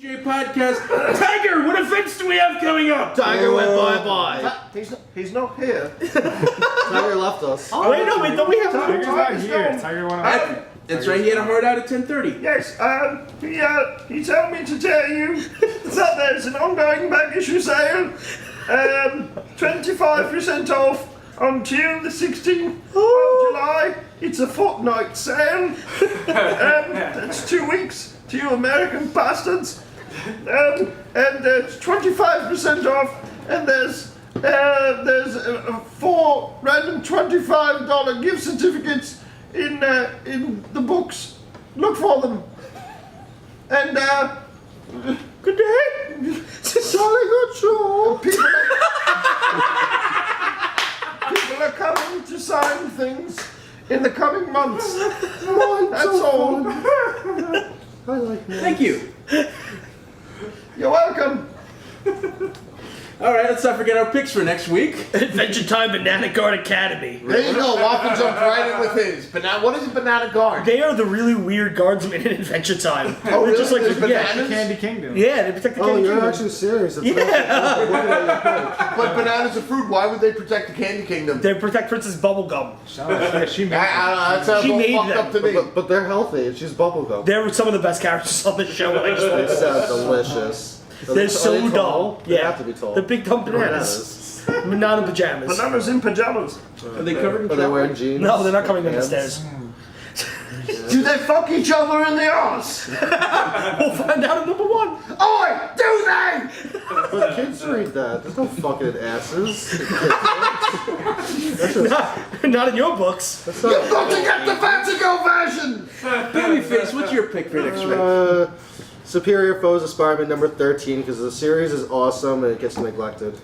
Wcbj podcast. Tiger, what events do we have coming up? Tiger went bye-bye. He's not here. Tiger left us. Oh, wait, don't we have Tiger's not Tiger's here. gone. Tiger went out. That's right, he had a hard out at 10:30. Yes, he told me to tell you that there's an ongoing back issue sale. 25% off until the 16th of July. It's a fortnight sale. That's 2 weeks to you American bastards. And there's 25% off, and there's 4 random $25 gift certificates in the books. Look for them. And good day. Jolly good show. People are coming to sign things in the coming months. That's all. I like that. Thank you. You're welcome. All right, let's not forget our picks for next week. Adventure Time Banana Guard Academy. There you go. Waffle jumped right in with his. What is a banana guard? They are the really weird guardsmen in Adventure Time. Oh, They're really? just like There's bananas? Candy Kingdom. Yeah, they protect the Oh, Candy you're Kingdom. actually serious. It's But bananas are fruit. Why would they protect the Candy Kingdom? They protect Princess Bubblegum. Yeah, she made it. That sounds She all made fucked them. up to me. But they're healthy. She's bubblegum. They're some of the best characters on the show. I just want to It's say. delicious. They're so dumb. They Yeah, have to be tall. they're big dumb bananas. Banana pajamas. Bananas in pajamas. Are they covered in Are they chocolate? wearing jeans? No, they're not coming down the Pants? stairs. Do they fuck each other in the arse? We'll find out at number 1. Oi! Do they? But kids read that. There's no fucking asses. Not in your books. You've got to get the Vertigo version! Babyface, what's your pick for next week? Superior Foes of Spider-Man number 13, because the series is awesome and it gets neglected.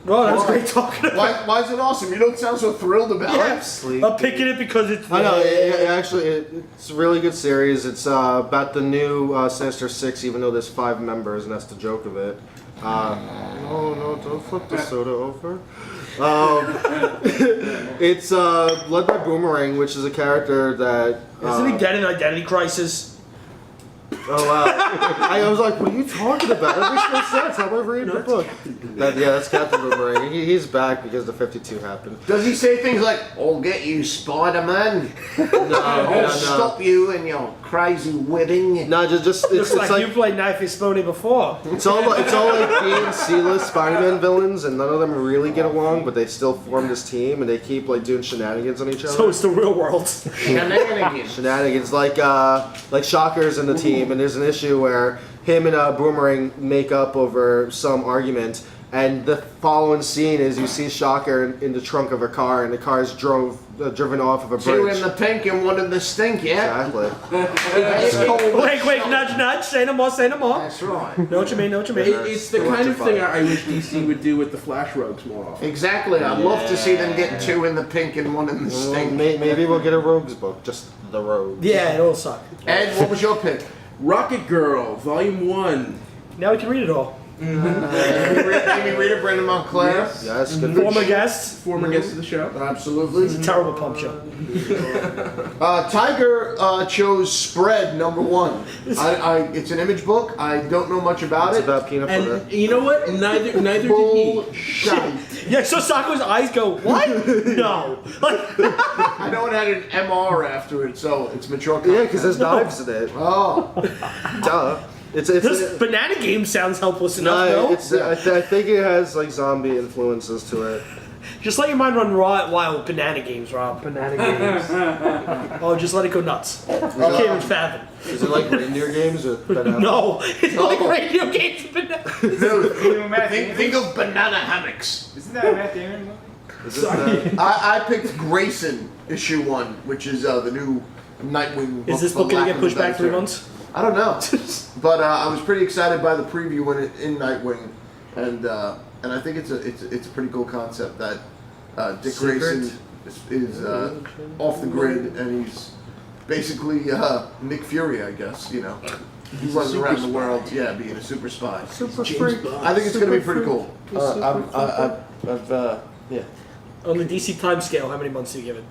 Oh, that's great talking about. Why is it awesome? You don't sound so thrilled about it. Sleep. I'm picking it because it's. I know, it's a really good series. It's about the new Sinister Six, even though there's 5 members, and that's the joke of it. No, don't flip the soda over. It's led by Boomerang, which is a character that... Isn't he dead in Identity Crisis? Oh, wow. I was like, what are you talking about? That makes no sense. How am I reading the book? That's Captain Boomerang. He's back because the 52 happened. Does he say things like, "I'll get you, Spider-Man"? I'll stop you in your crazy wedding. No, just Looks it's like you played Knife Exploding before. It's all like B and C-list Spider-Man villains, and none of them really get along, but they still form this team, and they keep like doing shenanigans on each other. So it's the real world. Shenanigans. Like Shocker's in the team, and there's an issue where him and Boomerang make up over some argument, and the following scene is you see Shocker in the trunk of a car, and the car is driven off of a 2 bridge. in the pink and 1 in the stink, yeah? Exactly. It's cold. Wait, nudge, say no more, say no more. That's right. Know what you mean, know what you mean. It's the kind of thing I wish DC would do with the Flash Rogues more often. Exactly. I'd love to see them get 2 in the pink and 1 in the Well, stink. maybe we'll get a Rogues book, just the Rogues. Yeah, it'll suck. Ed, what was your pick? Rocket Girl, Volume 1. Now we can read it all. Amy Reader, Brendan Montclair. Yes, good. Former guest. Former guest of the show. Absolutely. It's a terrible pump show. Tiger chose Spread number 1. It's an image book. I don't know much about It's it. about peanut butter. And you know what? Neither did he. Bullshit. Yeah, so Sako's eyes go, what? No. I know it had an MR after it, so it's mature content. Yeah, because there's knives in it. Oh. Duh. This banana game sounds helpless enough, No, though. I think it has like zombie influences to it. Just let your mind run wild with banana games, Rob. Banana games. Oh, just let it go nuts. You can't even fathom. Is it like reindeer games or banana? No, it's like radio games with bananas. Think of banana hammocks. Isn't that a Matt Damon movie? Is it I picked Grayson, issue 1, which is the new Nightwing book. Is this for book going to lack get of a pushed back better 3 term. months? I don't know. But I was pretty excited by the preview in Nightwing, and I think it's a pretty cool concept that Dick Grayson is off the grid, and he's basically Nick Fury, I guess. You know, he runs around the world, being a super spy. Super freak. I think it's going to be pretty cool. On the DC time scale, how many months do you give it?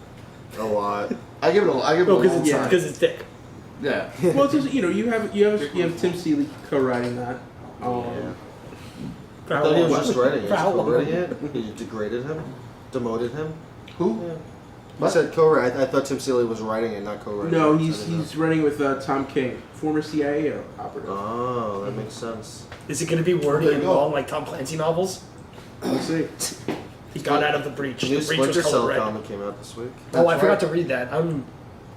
A lot. I give it a Oh, long time. because it's thick. Yeah. Well, it's just, you have Tim Seeley co-writing that. For I how thought he was long? just writing it. For how long? Co-writing it? He degraded him? Demoted him? Who? Yeah. What? I said co-write. I thought Tim Seeley was writing it, not co-writing No, it. he's running with Tom King, former CIA operative. Oh, that makes sense. Is it going to be wordy and long like Tom Clancy novels? We'll see. He got out of the breach. The new The breach was Splinter Cell colored red. comic came out this week. Oh, I That's forgot right. to read that.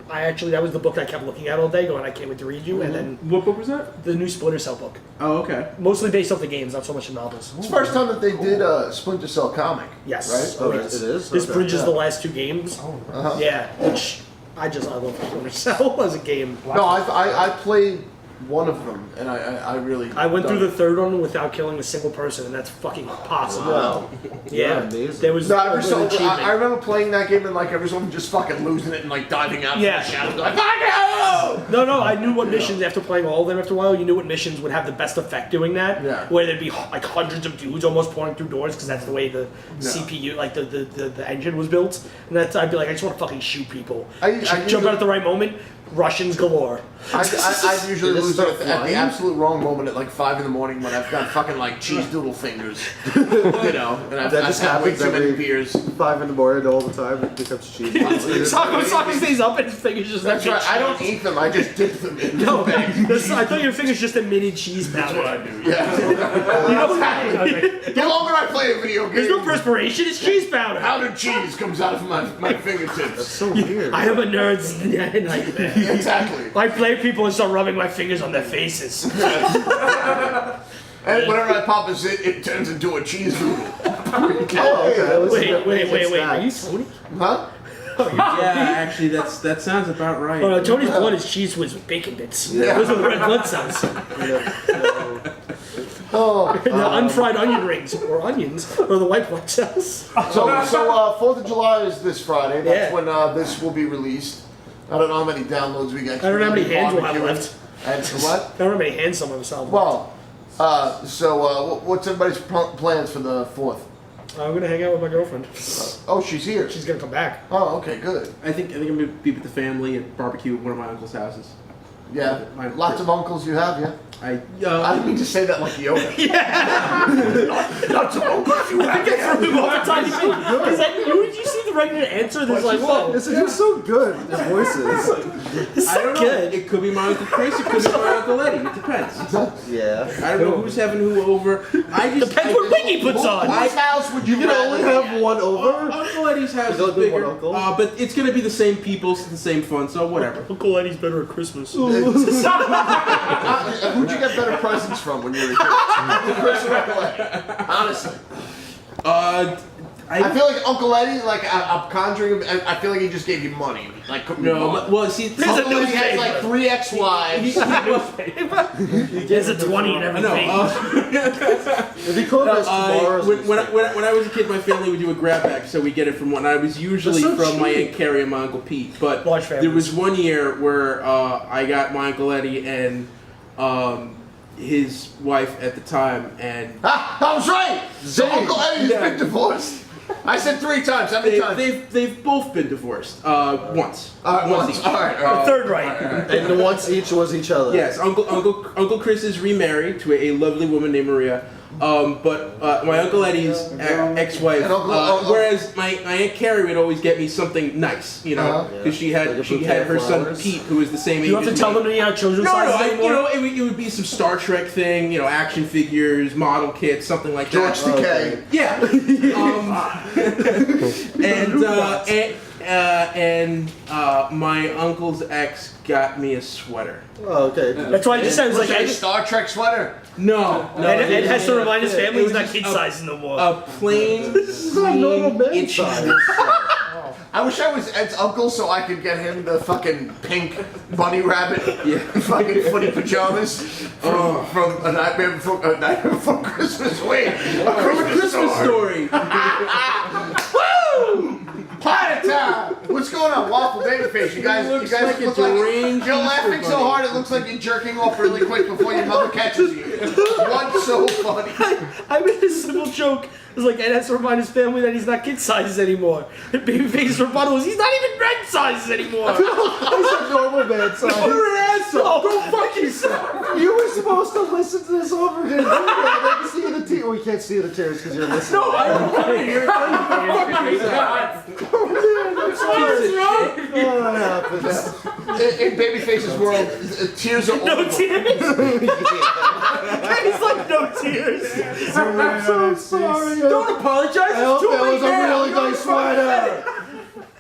That was the book I kept looking at all day, going, I can't wait to read you. And then What book was that? the new Splinter Cell book, Oh, okay. mostly based off the games, not so much the novels. It's the first time that they did a Splinter Cell comic. Yes. Right? Oh, yes. it is? This Okay. bridges Yeah. the last two games. Uh-huh. Yeah, which I love Splinter Cell as a game. No, I played one of them, and I really. I went through dug the third one without killing a single person, and that's fucking impossible. Wow. Yeah, Amazing. there was No, there was an achievement. I remember playing that game and like every someone just fucking losing it and like diving out Yeah. from the shadows like fuck you! No, I knew what missions, after playing all of them after a while, you knew what missions would have the best effect doing that. Yeah. Where there'd be like hundreds of dudes almost pouring through doors, because that's the way the Yeah. CPU, like the engine was built. And I'd be like, I just want to fucking shoot people. I Jump usually- out at the right moment, Russians galore. I usually Did it lose it start at the flying? absolute wrong moment at like 5 in the morning when I've got fucking like cheese doodle fingers, and I've That just had way happens too many every- beers. 5 in the morning all the time. It becomes cheese. Soccer stays up and his fingers just That's like right. I don't eat them. I just dip them in. No, I thought your fingers just emitted cheese powder. Yeah. You know, The longer I play a video there's no game, perspiration, it's cheese powder. powdered cheese comes out of my fingertips. So weird. I am a nerd's nightmare. Exactly. I play people and start rubbing my fingers on their faces. And whenever I pop a zit, it turns into a cheese doodle. Oh, okay. Wait, are you Tony? Huh? Yeah, actually, that sounds about right. Oh no, Tony's blood is cheese whiz with bacon bits. Yeah. Those are the red blood cells. Oh. The unfried onion rings, or onions, or the white blood cells. So 4th of July is this Friday. That's Yeah. when this will be released. I don't know how many downloads we get. I don't know how many hands we'll have Barbecuing. left. And what? I don't know how many hands someone was selling. Well, what's everybody's plans for the 4th? I'm gonna hang out with my girlfriend. Oh, she's here. She's gonna come back. Oh, okay, good. I think I'm gonna be with the family and barbecue at one of my uncle's houses. Yeah, lots of uncles you have, yeah. I I didn't mean to say that like Yoda. Lots of uncles you have. Because you see the regular answer, there's like, whoa, This is just so good. The voices. it's I so don't know. good. It could be my Uncle Chris. It could be my Uncle Eddie. It depends. Yeah. I don't know who's having who over. I just Depends what wig he puts on. Whose house would you You can only rather have one over? Uncle Eddie's house There's is only one bigger, uncle? but it's gonna be the same people, the same fun. So whatever. Uncle Eddie's better at Christmas. Who'd you get better presents from when you were a kid? Chris or Uncle Eddie? Honestly. I feel like Uncle Eddie, like I'm conjuring him. I feel like he just gave you money. Like No, well, see, Uncle Eddie has like 3 ex-wives. There's a 20 in every page. If you call us tomorrow's when I was a kid, my family would do a grab bag, so we get it from one. I was usually That's so from my cheap. Aunt Carrie and my Uncle Pete, but Large families. there was one year where I got my Uncle Eddie and his wife at the time, and I was right. So Uncle Eddie's been divorced. I said 3 times. How many times? they've both been divorced once. Once. each. All right. Third right. And the once each was each other. Yes, Uncle Chris is remarried to a lovely woman named Maria. But my Uncle Eddie's ex-wife, And Uncle- whereas my Aunt Carrie would always get me something nice, you know, because she Like a had bouquet of her son flowers? Pete, who was the same age. You have to as tell me. them to eat out children's No, sizes anymore? it would be some Star Trek thing, action figures, model kits, something like George that. Takei. Yeah. And my uncle's ex got me a sweater. Oh, okay. That's why I just said it was Was like it a Star Trek sweater? No, Ed has to remind his family It he's was not just kid a- sized no more. a plain, normal man itchy size. I wish I was Ed's uncle so I could get him the fucking pink bunny rabbit, fucking footy pajamas from A Nightmare Before Christmas. Wait, From a Christmas Story. Woo! Party time! What's going on, Waffle Babyface? You guys looks look like a like deranged you're laughing Easter so bunny. hard it looks like you're jerking off really quick before your mother catches you. What's so funny? I made a simple joke. It was like, Ed has to remind his family that he's not kid sizes anymore. And Babyface's rebuttal was, he's not even red sizes anymore. I said normal man size. You're an asshole. Go fuck yourself. You were supposed to listen to this over again. I can see the tears. We can't see the tears because you're listening. No, I don't want to hear it. Oh, that happens. In Babyface's world, tears are No over. tears. He's like, no tears. I'm so sorry. Don't apologize. I hope It's too that late was a now. really You're nice fucking sweater.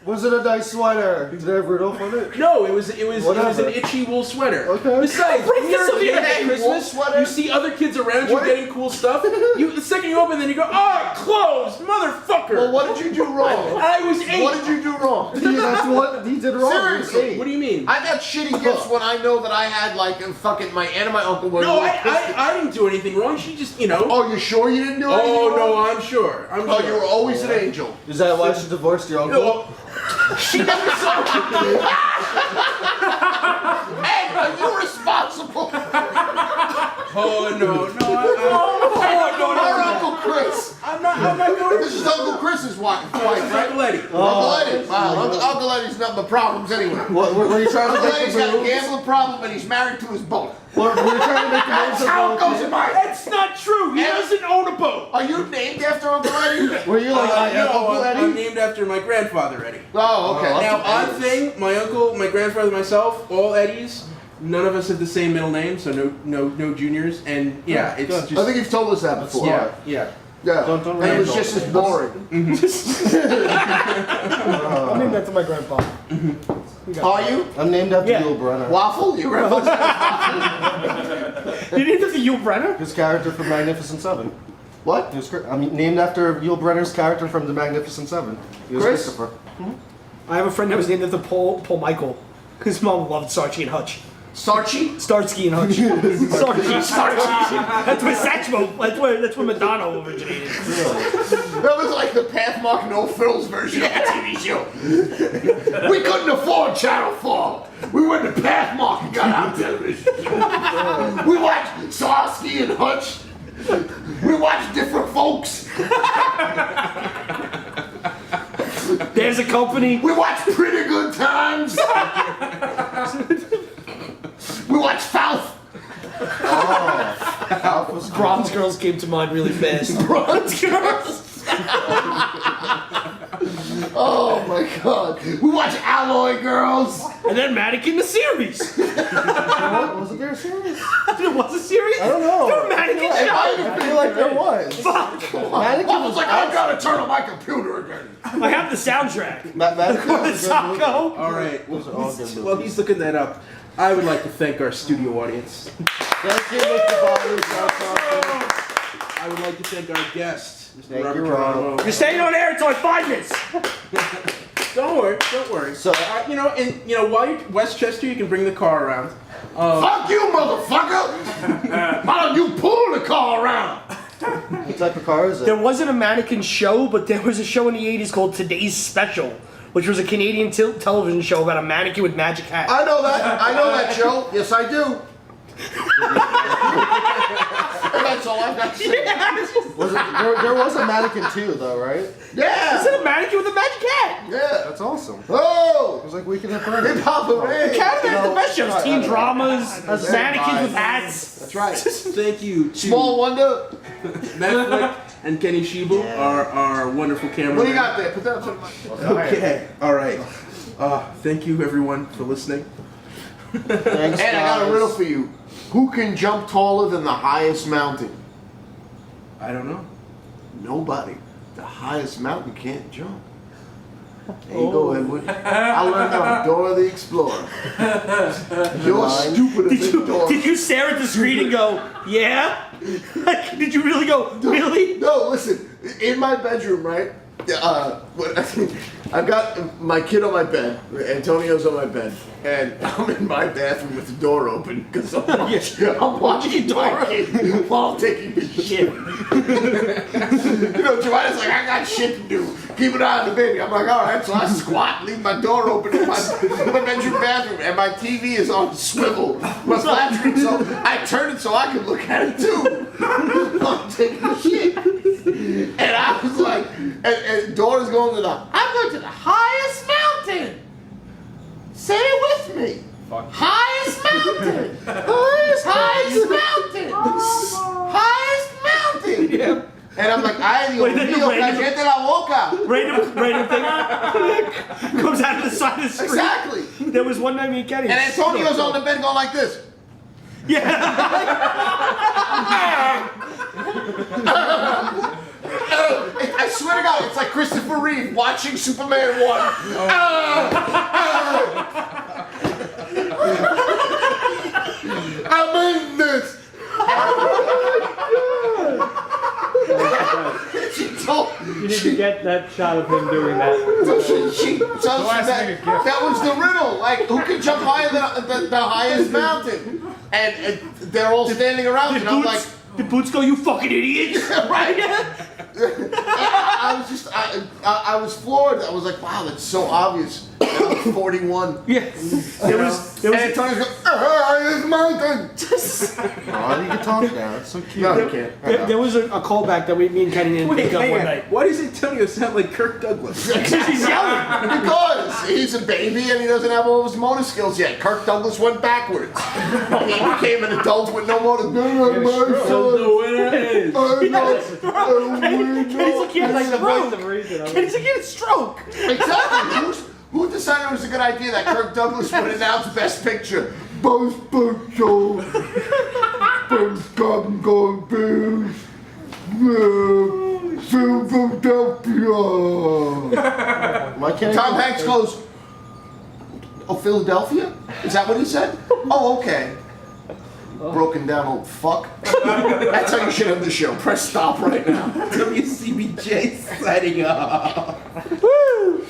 Was it a nice sweater? Did I have Rudolph on it? No, it was Whatever. an itchy wool sweater. Okay. Besides, Break when you're this a kid up at here. Wool Christmas, sweater? you see other kids around you What? getting cool stuff. The second you open, then you go, oh, clothes, motherfucker. Well, what did you do wrong? I was 8. What did you do wrong? That's what he did wrong. Seriously. What do you mean? I got shitty gifts when I know that I had like fucking my aunt and my uncle were. No, I didn't do anything wrong. She just, you know. Oh, you sure you didn't do anything Oh wrong? no, I'm sure. I'm Oh, sure. you were always an angel. Is that why she divorced your uncle? Well, she never saw me. Hey, are you responsible? Oh no, Our Uncle Chris. I'm not going This is Uncle Chris's wife, right? Uncle Eddie. Uncle Eddie. Wow, Uncle Eddie's nothing but problems anyway. What, were you trying to Uncle make Eddie's the got a moves? gambling problem and he's married to his boat. Were you trying to make the moves? That's how it goes in my. That's not true. He doesn't own a boat. Are you named after Uncle Eddie? Were you like, I am No, Uncle I'm Eddie? named after my grandfather, Eddie. Oh, okay. Now, odd thing, my uncle, my grandfather, myself, all Eddies. None of us have the same middle name, so no juniors. And yeah, it's I just think you've told us that before. yeah. Yeah. Don't And it was just as boring. I named that to my grandpa. Are you? I'm named after Yeah. Yul Brynner. Waffle? You grandpa's You named it to Yul Brenner? His character from Magnificent Seven. What? He was, named after Yul Brenner's character from the Magnificent Seven. He was Chris? Christopher. I have a friend that was named after Paul Michael. His mom loved Sarchi and Hutch. Starchy? Starsky and Hutch. Sarchi. That's where Satchmo. That's where Madonna originated. That was like the Pathmark No Frills version of the TV show. We couldn't afford Channel 4. We went to Pathmark and got our television. We watched Starsky and Hutch. We watched different folks. There's a company. We watched Pretty Good Times. We watched South. Bronze Girls came to mind really fast. Bronze Girls. Oh my God. We watched Alloy Girls. And then Mannequin the series. Wasn't there a series? There was a series? I don't know. There was a Mannequin show. I feel like there was. Fuck. Mannequin I was like, I gotta turn on my computer again. I have the soundtrack. Mannequin was a good movie. Sacco. All right. Those are all good movies. Well, he's looking that up. I would like to thank our studio audience. Thank you, Mr. Bobby. I would like to thank our guest, Mr. Thank Robert you, Rob. Geronimo. You're staying on air until 5 minutes. Don't worry. So- while you're Westchester, you can bring the car around. Fuck you, motherfucker! Why don't you pull the car around? What type of car is it? There wasn't a Mannequin show, but there was a show in the 80s called Today's Special, which was a Canadian television show about a mannequin with magic hat. I know that show. Yes, I do. And that's all I've got to say. Was it, there was a Mannequin too, though, right? Yeah. Is it a mannequin with a magic hat? Yeah. That's awesome. It Oh! was like Weekend at Bernie's. Hip hop hooray! Canada has the best shows. right, Teen right. dramas, mannequins with hats. That's right. Thank you to Small wonder. Matt Flick and Kenny Schiebel, our wonderful cameraman. What do you got there? Put that on my. Okay, all right. Thank you everyone for listening. Thanks, And I got a guys. riddle for you. Who can jump taller than the highest mountain? I don't know. Nobody. The highest mountain can't jump. There you go, Edward. I learned on Dora the Explorer. You're stupider than Dora. Did you stare at the screen and go, yeah? Like, did you really go, really? No, listen. In my bedroom, right? I've got my kid on my bed. Antonio's on my bed, and I'm in my bathroom with the door open because I'm watching my kid while I'm taking a shit. You know, Joanna's like, I got shit to do. Keep an eye on the baby. I'm like, all right. So I squat, leave my door open in my bedroom bathroom, and my TV is on swivel. My flat screen, so I turn it so I can look at it too. I'm taking a shit. And I was like, and daughter's going to I'm going to the highest mountain. Say it with me. Highest mountain. Highest mountain. Highest mountain. Yeah. And I'm like, ay, Dios mío, cállate la boca. Random thing comes out of the side of the screen. Exactly. There was one night me and Kenny. And Antonio's on the bed going like this. I swear to God, it's like Christopher Reeve watching Superman 1. I'm in this. She told, You need to get that shot of him doing that. that was the riddle. Like, who can jump higher than the highest mountain? And they're all standing around, and I'm like, did Boots go, you fucking idiots? right? I was floored. I was like, wow, that's so obvious. I was 41. Yes. And Antonio's going, highest mountain. Oh, you can talk now. It's so cute. No, you can't. There was a callback that me and Kenny didn't pick up one night. Why does Antonio sound like Kirk Douglas? He's yelling. Because he's a baby and he doesn't have all of his motor skills yet. Kirk Douglas went backwards. He became an adult with no motor. Kenny's like, he had a Like the voice stroke. of reason. Kenny's like, he had a stroke. Exactly. Who decided it was a good idea that Kirk Douglas would announce Best Picture? Best Picture. Best going Bills. Philadelphia. Why can't Tom Hanks goes, oh, Philadelphia? Is that what he said? Oh, okay. Broken down old fuck. That's how you should end the show. Press stop right now. WCBJ signing off. Woo!